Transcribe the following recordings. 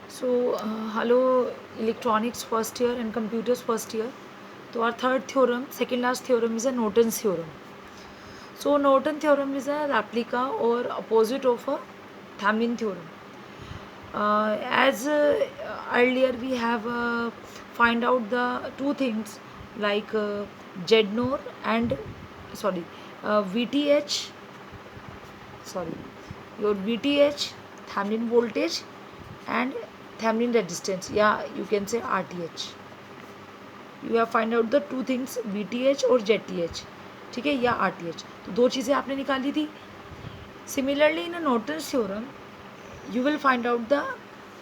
So, hello, electronics first year and computers first year. So, our third theorem, second last theorem is a Norton's theorem. So, Norton theorem is a replica or opposite of a Thalmin theorem. As earlier we have find out the two things like Z-nor and sorry VTH, sorry, your VTH, Thalmin voltage and Thalmin resistance, yeah, you can say RTH. You have find out the two things VTH और ZTH, ठीक है, या RTH. तो दो चीज़ें आपने निकाली थी. Similarly in a Norton's theorem you will find out the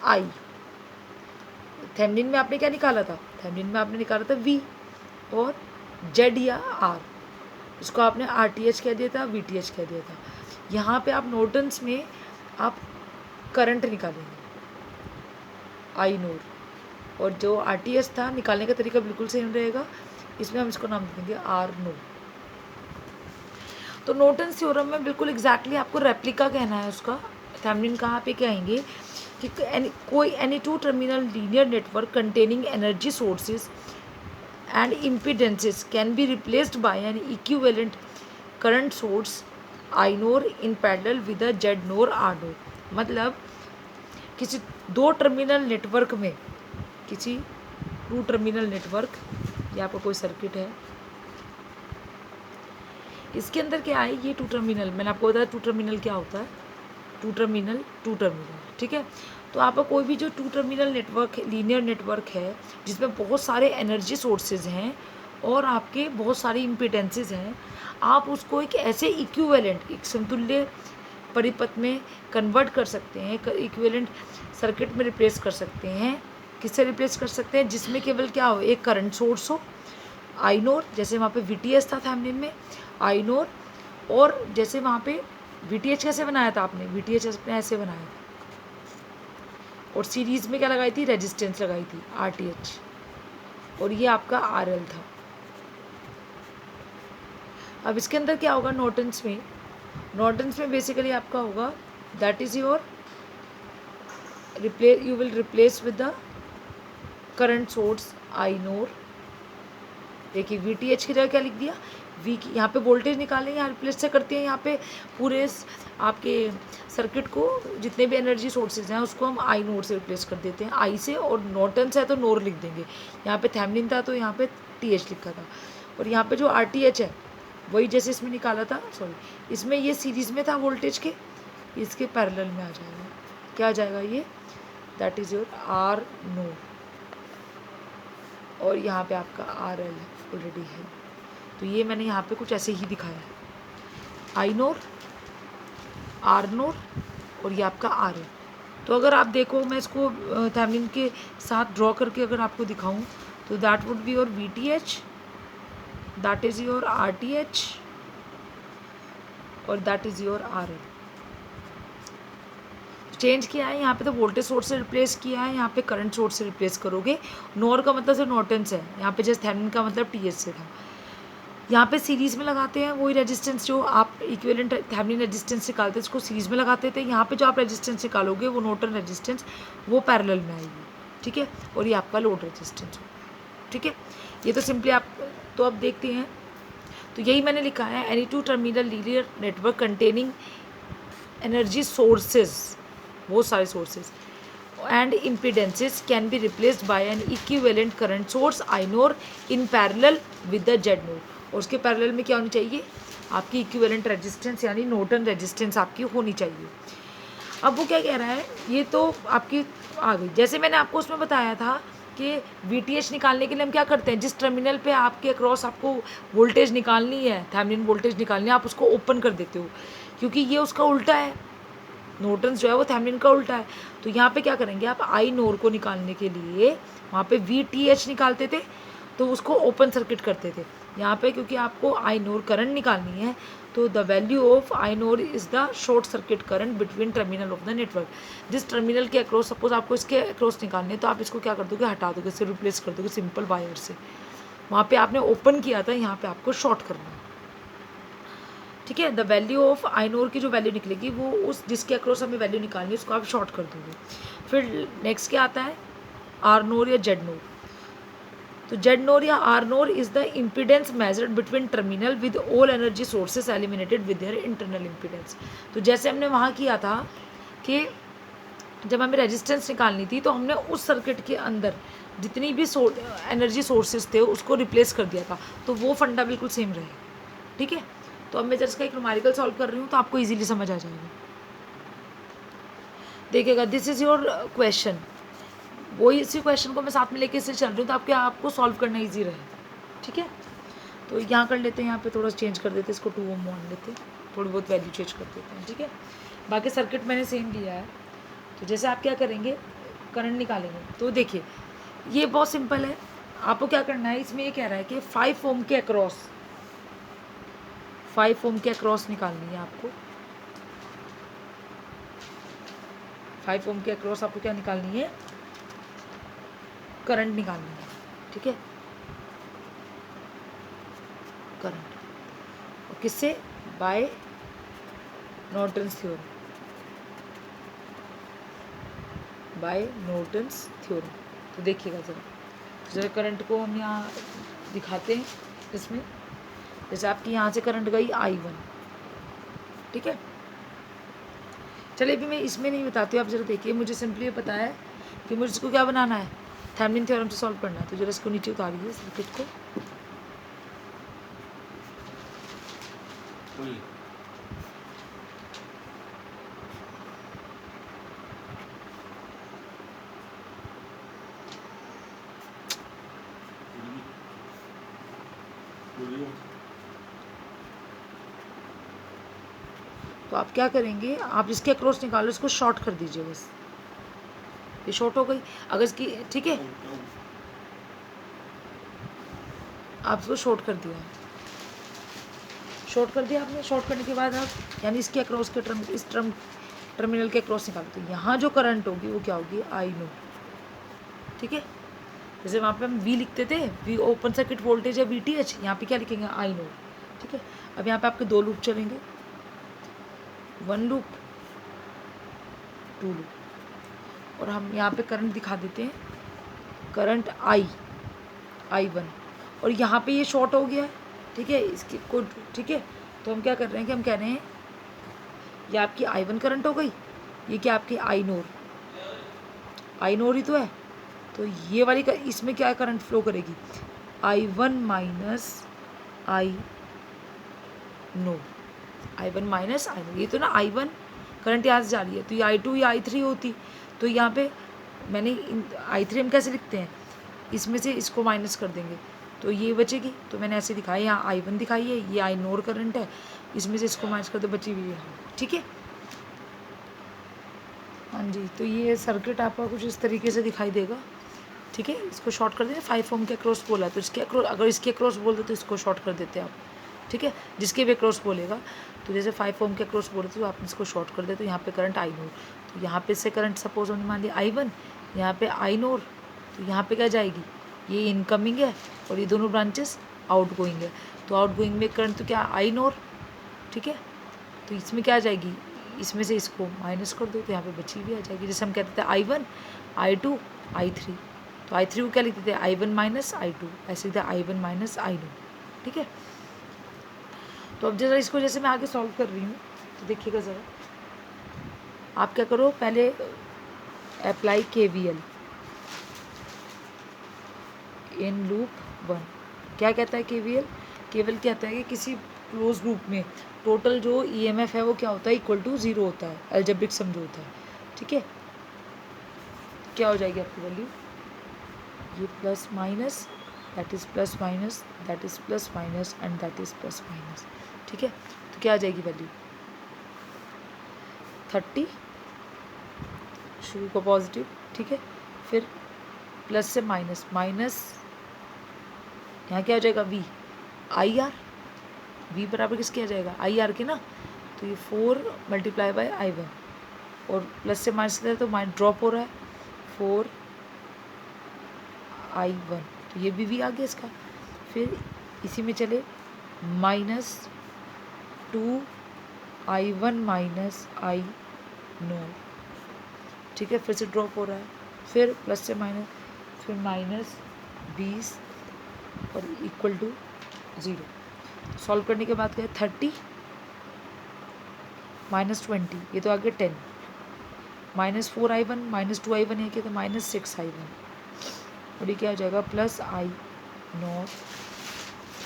I. Thevenin में आपने क्या निकाला था? थेवेनिन में आपने निकाला था V और Z या R. इसको आपने RTH कह दिया था, VTH कह दिया था. यहाँ पे आप नॉर्टन्स में आप करंट निकालेंगे, आई नोर, और जो RTH था निकालने का तरीका बिल्कुल सेम रहेगा. इसमें हम इसको नाम देंगे आर नो. तो नॉर्टन्स थ्योरम में बिल्कुल एग्जैक्टली आपको रेप्लिका कहना है उसका. थेवेनिन कहाँ पे कहेंगे कि कोई any two terminal linear network containing energy sources and impedances can be replaced by an equivalent current source I nor in parallel with a Z nor or R. Nor किसी दो टर्मिनल नेटवर्क में, किसी to terminal network, या आपका कोई circuit है, इसके अंदर क्या है, ये टू टर्मिनल, मैंने आपको बताया टू टर्मिनल क्या होता है. टू टर्मिनल, ठीक है. तो आपका कोई भी जो two terminal network, linear network है, जिसमें बहुत सारे एनर्जी सोर्सेज हैं और आपके बहुत सारी इम्पीडेंसेस हैं, आप उसको एक ऐसे इक्विवेलेंट, एक समतुल्य परिपथ में कन्वर्ट कर सकते हैं, इक्विवेलेंट सर्किट में रिप्लेस कर सकते हैं. किससे रिप्लेस कर सकते हैं? जिसमें केवल क्या हो, एक करंट सोर्स हो, आई नोर, जैसे वहाँ पे VTH था थेवेनिन में, आई नोर, और जैसे वहाँ पे VTH कैसे बनाया था आपने? VTH आपने ऐसे बनाया था, और सीरीज में क्या लगाई थी? रेजिस्टेंस लगाई थी RTH, और ये आपका RL था. अब इसके अंदर क्या होगा नॉर्टन्स में? नॉर्टन्स में बेसिकली आपका होगा that is your replace, you will replace with the current source I nor. देखिए VTH की जगह क्या लिख दिया, V की, यहाँ पे वोल्टेज निकालें, यहाँ रिप्लेस से करते हैं, यहाँ पे पूरे आपके सर्किट को जितने भी एनर्जी सोर्सेज हैं उसको हम आई नोर से रिप्लेस कर देते हैं, आई से, और नॉर्टन्स है तो नोर लिख देंगे. यहाँ पे थेवेनिन था तो यहाँ पे TH लिखा था, और यहाँ पे जो RTH है वही जैसे इसमें निकाला था, सॉरी, इसमें ये सीरीज़ में था वोल्टेज के, इसके पैरेलल में आ जाएगा. क्या आ जाएगा ये? दैट इज़ योर आर नोर, और यहाँ पे आपका RL ऑलरेडी है. तो ये मैंने यहाँ पे कुछ ऐसे ही दिखाया है, आई नोर, आर नोर, और ये आपका RL. तो अगर आप देखो, मैं इसको थेवेनिन के साथ ड्रॉ करके अगर आपको दिखाऊं, तो that would be your VTH, that is your RTH, और that is your RL. Change किया है यहाँ पे, तो वोल्टेज सोर्स से रिप्लेस किया है, यहाँ पे करंट सोर्स से रिप्लेस करोगे. नोर का मतलब सिर्फ नॉर्टन्स है, यहाँ पे जैसे थेवेनिन का मतलब TH से था. यहाँ पे सीरीज़ में लगाते हैं वही रेजिस्टेंस जो आप इक्विवेलेंट थेवेनिन रेजिस्टेंस निकालते हैं, उसको सीरीज़ में लगाते थे. यहाँ पे जो आप रेजिस्टेंस निकालोगे वो नॉर्टन रेजिस्टेंस, वो पैरेलल में आएगी, ठीक है, और ये आपका लोड रेजिस्टेंस होगा, ठीक है. ये तो सिंपली आप, तो अब देखते हैं. तो यही मैंने लिखा है, any two terminal linear network containing energy sources, बहुत सारे sources and impedances can be replaced by an equivalent current source I NOR in parallel with the Z नोर. और उसके पैरेलल में क्या होनी चाहिए? आपकी इक्विवेलेंट रेजिस्टेंस यानी नॉर्टन रेजिस्टेंस आपकी होनी चाहिए. अब वो क्या कह रहा है, ये तो आपकी आ गई. जैसे मैंने आपको उसमें बताया था कि VTH निकालने के लिए हम क्या करते हैं, जिस टर्मिनल पे आपके अक्रॉस आपको वोल्टेज निकालनी है, थेवेनिन वोल्टेज निकालनी है, आप उसको ओपन कर देते हो, क्योंकि ये उसका उल्टा है. नॉर्टन्स जो है वो थेवेनिन का उल्टा है. तो यहाँ पे क्या करेंगे आप, आई नोर को निकालने के लिए वहाँ पे VTH निकालते थे तो उसको ओपन सर्किट करते थे. यहाँ पे क्योंकि आपको आई नोर करंट निकालनी है, तो the value of I NOR is the short circuit current between terminal of the network. जिस टर्मिनल के अक्रॉस, सपोज आपको इसके अक्रॉस निकालने, तो आप इसको क्या कर दोगे, हटा दोगे, इससे रिप्लेस कर दोगे सिंपल वायर से. वहाँ पे आपने ओपन किया था, यहाँ पे आपको शॉर्ट करना है, ठीक है। द वैल्यू ऑफ आइनोर की जो वैल्यू निकलेगी वो उस जिसके अक्रॉस हमें वैल्यू निकालनी है उसको आप शॉर्ट कर दोगे। फिर नेक्स्ट क्या आता है, आर नोर या जेड नोर। तो जेड नोर या R nor is the impedance measured between terminal with all energy sources eliminated with their internal impedance. तो जैसे हमने वहाँ किया था कि जब हमें रेजिस्टेंस निकालनी थी तो हमने उस सर्किट के अंदर जितनी भी एनर्जी सोर्सेज थे उसको रिप्लेस कर दिया था, तो वो फंडा बिल्कुल सेम रहे। ठीक है। तो अब मैं जस्ट का एक न्यूमेरिकल सॉल्व कर रही हूँ तो आपको इजीली समझ आ जाएगा। देखिएगा, दिस इज़ योर क्वेश्चन, वही इसी क्वेश्चन को मैं साथ में लेके इससे चल रही हूँ तो आपको सॉल्व करना ईजी रहे। ठीक है। तो यहाँ कर लेते हैं, यहाँ पे थोड़ा चेंज कर देते हैं, इसको 2 ओम मान लेते हैं, थोड़ी बहुत वैल्यू चेंज कर देते हैं। ठीक है। बाकी सर्किट मैंने सेम लिया है। तो जैसे आप क्या करेंगे, करंट निकालेंगे। तो देखिए ये बहुत सिंपल है, आपको क्या करना है, इसमें ये कह रहा है कि 5 ओम के अक्रॉस, 5 ओम के अक्रॉस निकालनी है आपको। 5 ओम के अक्रॉस आपको क्या निकालनी है, करंट निकालनी है। ठीक है, करंट, और किससे, by Norton's theorem, by Norton's theorem. तो देखिएगा ज़रा करंट को हम यहाँ दिखाते हैं इसमें। जैसे आपकी यहाँ से करंट गई I1। ठीक है। चलिए अभी मैं इसमें नहीं बताती हूँ, आप जरा देखिए, मुझे सिंपली ये पता है कि मुझे इसको क्या बनाना है, थेवेनिन थ्योरम से सॉल्व करना है। तो जरा इसको नीचे उतारिए सर्किट को। तो आप क्या करेंगे, आप इसके अक्रॉस निकालो, इसको शॉर्ट कर दीजिए बस, ये शॉर्ट हो गई। अगर इसकी, ठीक है, आप इसको शॉर्ट कर दिया, शॉर्ट कर दिया आपने। शॉर्ट करने के बाद आप यानी इसके अक्रॉस के इस टर्मिनल के अक्रॉस निकालो, तो यहाँ जो करंट होगी वो क्या होगी, आई नो। ठीक है। जैसे वहाँ पे हम वी लिखते थे, वी ओपन सर्किट वोल्टेज है VTH, यहाँ पे क्या लिखेंगे, आई नो। ठीक है। अब यहाँ पे आपके 2 लूप चलेंगे, 1 लूप 2 लूप, और हम यहाँ पे करंट दिखा देते हैं, करंट I1, और यहाँ पे ये शॉर्ट हो गया है। ठीक है, इसकी कोड। ठीक है। तो हम क्या कर रहे हैं कि हम कह रहे हैं ये आपकी I1 करंट हो गई, ये क्या आपकी आई नोर ही तो है। तो ये वाली इसमें क्या करंट फ्लो करेगी, I1 minus I know, I1 minus I know. ये तो ना I1 करंट यहाँ से जा रही है, तो ये I2 या I3 होती। तो यहाँ पे मैंने I3 हम कैसे लिखते हैं, इसमें से इसको माइनस कर देंगे तो ये बचेगी। तो मैंने ऐसे दिखाया, यहाँ I1 दिखाई है, ये आई नोर करंट है, इसमें से इसको माइनस कर दो, बची हुई है। ठीक है। हाँ जी, तो ये सर्किट आपका कुछ इस तरीके से दिखाई देगा। ठीक है। इसको शॉर्ट कर देते हैं, 5 ओम के अक्रॉस बोला है तो इसके अक्रॉस, अगर इसके अक्रॉस बोल दे तो इसको शॉर्ट कर देते हैं आप। ठीक है। जिसके भी अक्रॉस बोलेगा, तो जैसे 5 ओम के अक्रॉस बोले तो आप इसको शॉर्ट कर देते, तो यहाँ पे करंट आई नोर, तो यहाँ पे से करंट सपोज हमने मान लिया I1, यहाँ पे आई नोर, तो यहाँ पे क्या जाएगी, ये इनकमिंग है और ये दोनों ब्रांचेस आउट गोइंग है। तो आउट गोइंग में करंट तो क्या, आई नोर। ठीक है। तो इसमें क्या आ जाएगी, इसमें से इसको माइनस कर दो तो यहाँ पे बची भी आ जाएगी। जैसे हम कहते थे I1 I2 I3, तो I3 को क्या लिखते थे, I1 माइनस I2, ऐसे लिखते I1 माइनस I नो। ठीक है। तो अब जरा इसको जैसे मैं आगे सॉल्व कर रही हूँ तो देखिएगा ज़रा, आप क्या करो, पहले अप्लाई KVL इन लूप 1। क्या कहता है KVL, केवल कहता है कि किसी क्लोज लूप में टोटल जो EMF है वो क्या होता है, इक्वल टू 0 होता है, अलजेब्रिक सम जो होता है। ठीक है। क्या हो जाएगी आपकी वैल्यू, ये plus minus, that is plus minus, that is plus minus, and that is plus minus. ठीक है। तो क्या आ जाएगी वैल्यू, 30, शुरू का पॉजिटिव। ठीक है। फिर प्लस से माइनस, माइनस यहाँ क्या हो जाएगा, IR, V बराबर किसके आ जाएगा, IR के ना। तो ये 4 मल्टीप्लाई बाय I1, और प्लस से माइनस है तो माइनस ड्रॉप हो रहा है, 4 I1, तो ये भी V आ गया इसका। फिर इसी में चले minus 2i1 minus I not, ठीक है, फिर से ड्रॉप हो रहा है, फिर प्लस से माइनस, फिर -20 और इक्वल टू 0। सॉल्व करने के बाद क्या है, 30 -20, ये तो आगे 10, -4i1 -2i1 है क्या, तो -6i1, और ये क्या हो जाएगा, plus I naught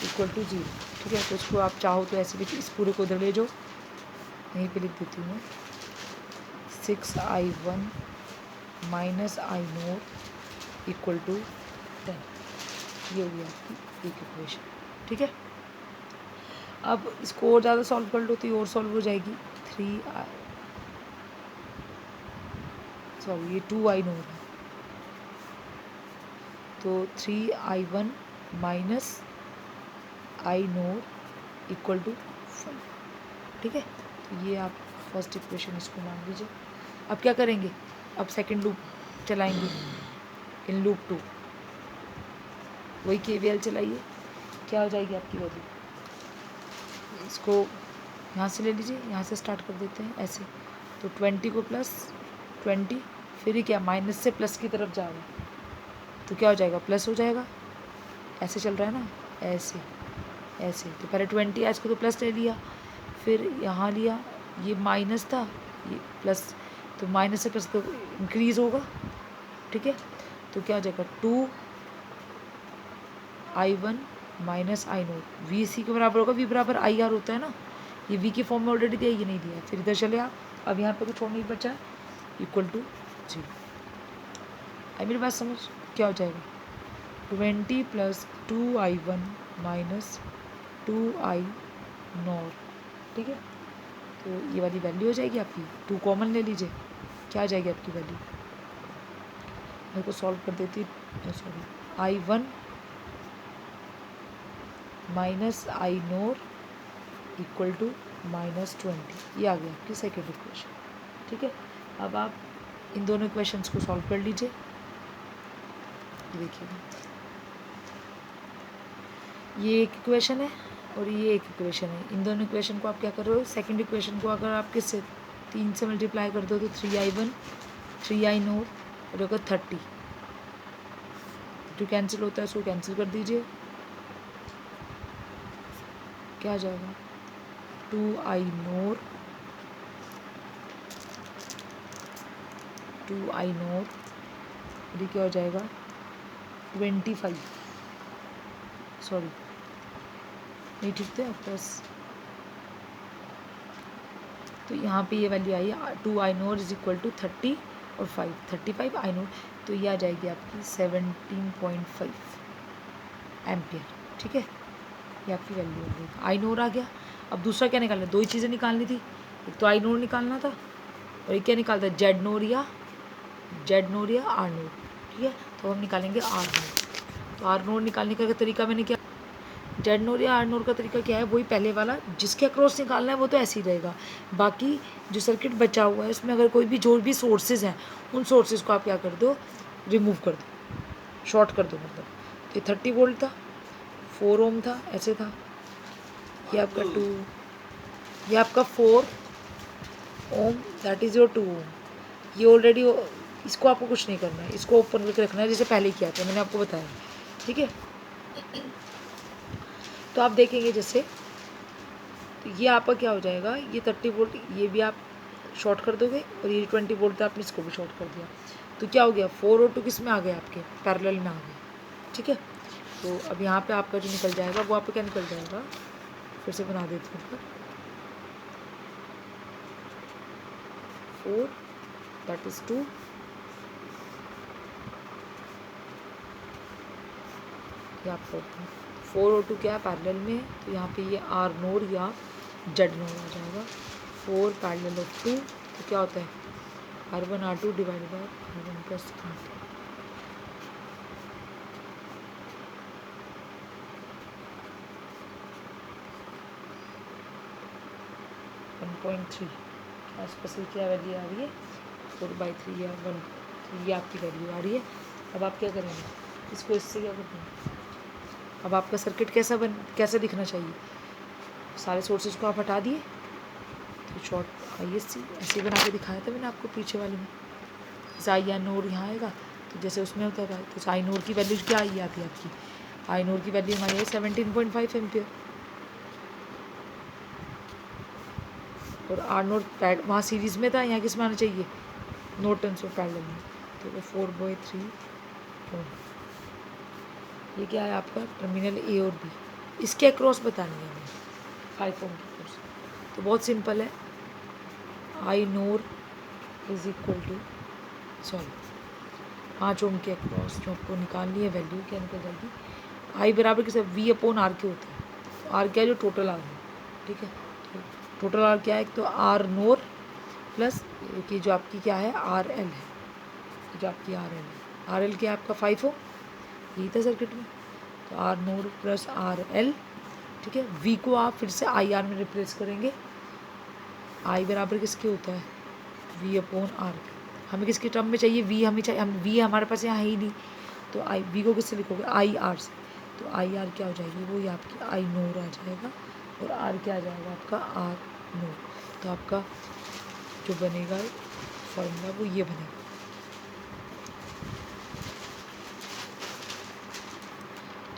equal to 0, ठीक है। तो इसको आप चाहो तो ऐसे लिख, इस पूरे को उधर ले जाओ, यहीं पे लिख देती हूँ मैं, 6i1 minus I naught equal to 10, ये हो गया आपकी एक इक्वेशन, ठीक है। अब इसको और ज़्यादा सॉल्व कर लो तो ये और सॉल्व हो जाएगी, 2i नॉट है, तो 3i1 minus I naught equal to 5, ठीक है। तो ये आप फर्स्ट इक्वेशन इसको मान लीजिए। अब क्या करेंगे, अब सेकंड लूप चलाएंगे इन लूप 2, वही KVL चलाइए, क्या हो जाएगी आपकी वैल्यू, इसको यहाँ से ले लीजिए, यहाँ से स्टार्ट कर देते हैं ऐसे, तो 20 को प्लस 20, फिर ही क्या माइनस से प्लस की तरफ जा रहा है, तो क्या हो जाएगा, प्लस हो जाएगा, ऐसे चल रहा है ना, ऐसे ऐसे, तो पहले 20 है, इसको तो प्लस ले लिया, फिर यहाँ लिया, ये माइनस था, ये प्लस, तो माइनस से प्लस तो इंक्रीज़ होगा, ठीक है। तो क्या हो जाएगा, 2i1 minus I naught, V C के बराबर होगा, वी बराबर आई आर होता है ना, ये वी की फॉर्म में ऑलरेडी दिया, ये नहीं दिया, फिर इधर चले आप, अब यहाँ पे कुछ और नहीं बचा है, इक्वल टू 0। आई मेरी बात समझ, क्या हो जाएगा, 20 plus 2i1 minus 2i not, ठीक है। तो ये वाली वैल्यू हो जाएगी आपकी, 2 कॉमन ले लीजिए, क्या आ जाएगी आपकी वैल्यू, मेरे को सॉल्व कर देती, sorry, i1 minus I naught equal to -20, ये आ गया आपकी सेकेंड इक्वेशन, ठीक है। अब आप इन दोनों इक्वेशंस को सॉल्व कर लीजिए, देखिएगा ये एक इक्वेशन है और ये एक इक्वेशन है, इन दोनों इक्वेशन को आप क्या कर रहे हो, सेकंड इक्वेशन को अगर आप किससे 3 से मल्टीप्लाई कर दो तो 3i1 3i नॉट और अगर 30, जो कैंसिल होता है उसको कैंसिल कर दीजिए, क्या आ जाएगा, 2i नॉट 2i नॉट, ये क्या हो जाएगा 25, सॉरी नहीं ठीक थे प्लस, तो यहाँ पे ये वैल्यू आई है 2i not is equal to 30 और 5 35 आई नॉट, तो ये आ जाएगी आपकी 17.5 एम्पियर, ठीक है, ये आपकी वैल्यू हो गई, आई नॉट आ गया। अब दूसरा क्या निकालना है, दो ही चीज़ें निकालनी थी, एक तो आई नॉट निकालना था और एक क्या निकालता है, जेड नॉट या आर नॉट, ठीक है। तो हम निकालेंगे आर नॉट, तो आर नॉट निकालने का तरीका मैंने क्या, जेड नोर या आर नोर का तरीका क्या है, वही पहले वाला, जिसके अक्रॉस निकालना है वो तो ऐसे ही रहेगा, बाकी जो सर्किट बचा हुआ है उसमें अगर कोई भी जो भी सोर्सेज हैं उन सोर्सेज को आप क्या कर दो, रिमूव कर दो, शॉर्ट कर दो, मतलब तो ये 30 वोल्ट था, 4 ओम था, ऐसे था, ये आपका 2, ये आपका 4 ओम, दैट इज़ योर 2 ओम, ये ऑलरेडी, इसको आपको कुछ नहीं करना है, इसको ओपन करके रखना है जैसे पहले किया था मैंने आपको बताया, ठीक है। तो आप देखेंगे जैसे, तो ये आपका क्या हो जाएगा, ये 30 वोल्ट ये भी आप शॉर्ट कर दोगे और ये 20 वोल्ट था आपने इसको भी शॉर्ट कर दिया, तो क्या हो गया 4 और 2 किस में आ गए, आपके पैरेलल में आ गए, ठीक है। तो अब यहाँ पे आपका जो निकल जाएगा वो आपका क्या निकल जाएगा, फिर से बना देते हैं, 4 दैट इज़ 2 ये आपका 4 और 2 क्या है पैरेलल में, तो यहाँ पे ये आर नोड या जेड नोड आ जाएगा, 4 पैरेलल ऑफ 2, तो क्या होता है R1 R2 divided by R1 plus R2, 1.3 आसपास क्या वैल्यू आ रही है, 4/3 या 1 ये आपकी वैल्यू आ रही है। अब आप क्या करेंगे, इसको इससे क्या करते हैं, अब आपका सर्किट कैसा दिखना चाहिए, सारे सोर्सेज को आप हटा दिए तो शॉर्ट ISC ऐसे बना के दिखाया था मैंने आपको पीछे वाले में। आई एन नोर यहाँ आएगा तो जैसे उसमें होता है तो आई नोर की वैल्यू क्या आई आती है आपकी, आई नोर की वैल्यू हमारी है 17.5 एम्पियर और आर नोट पैड वहाँ सीरीज़ में था, यहाँ किस में आना चाहिए नॉर्टन और पैरेलल में। तो 4/3 ओम। ये क्या है आपका टर्मिनल A और B, इसके अक्रॉस बतानी है हमें 5 ओम की अक्रॉस। तो बहुत सिंपल है, आई नोर इज इक्वल टू 5 ओम के अक्रॉस जो आपको निकालनी है वैल्यू क्या निकल जाएगी, आई बराबर के साथ V/R के होता है। आर क्या है जो टोटल आर है, ठीक है। तो टोटल आर क्या है, तो आर नोर प्लस कि जो आपकी क्या है RL है, जो आपकी RL है, RL क्या है आपका 5 ओम, यही था सर्किट में। तो आर नोर प्लस RL, ठीक है। V को आप फिर से IR में रिप्लेस करेंगे, I बराबर किसके होता है V/R। हमें किसके टर्म में चाहिए, V हमें चाहिए, हम V हमारे पास यहाँ है ही नहीं तो V को किससे लिखोगे IR से। तो IR क्या हो जाएगी, वो ही आपकी आई नोर आ जाएगा और R क्या आ जाएगा आपका R नोर। तो आपका जो बनेगा फॉर्मूला वो ये बनेगा।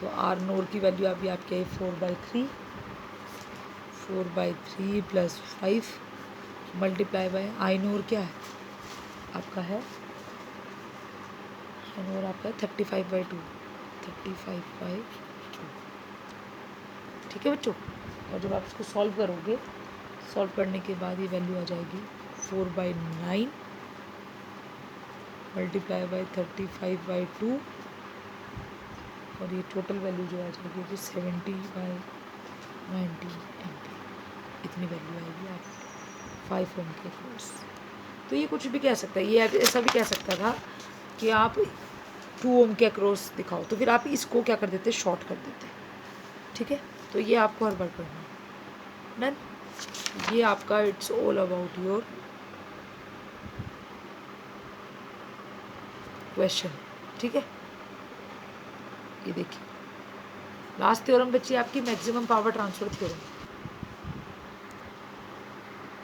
तो आर नोर की वैल्यू अभी आपकी है 4/3 प्लस 5 मल्टीप्लाई बाय आई नोर क्या है आपका है, आई नोर आपका 35/2 ठीक है बच्चों। और जब आप इसको सॉल्व करोगे, सॉल्व करने के बाद ये वैल्यू आ जाएगी 4/9 मल्टीप्लाई बाय 35/2 और ये टोटल वैल्यू जो आ जाएगी कि 70/90 एम्पियर, इतनी वैल्यू आएगी आप 5 ओम के अक्रॉस। तो ये कुछ भी कह सकता है, ये ऐसा भी कह सकता था कि आप 2 ओम के अक्रॉस दिखाओ, तो फिर आप इसको क्या कर देते, शॉर्ट कर देते, ठीक है। तो ये आपको हर बार करना है डन। ये आपका it's all about your question, ठीक है। ये देखिए लास्ट थ्योरम बच्ची आपकी मैक्सिमम पावर ट्रांसफर थ्योरम।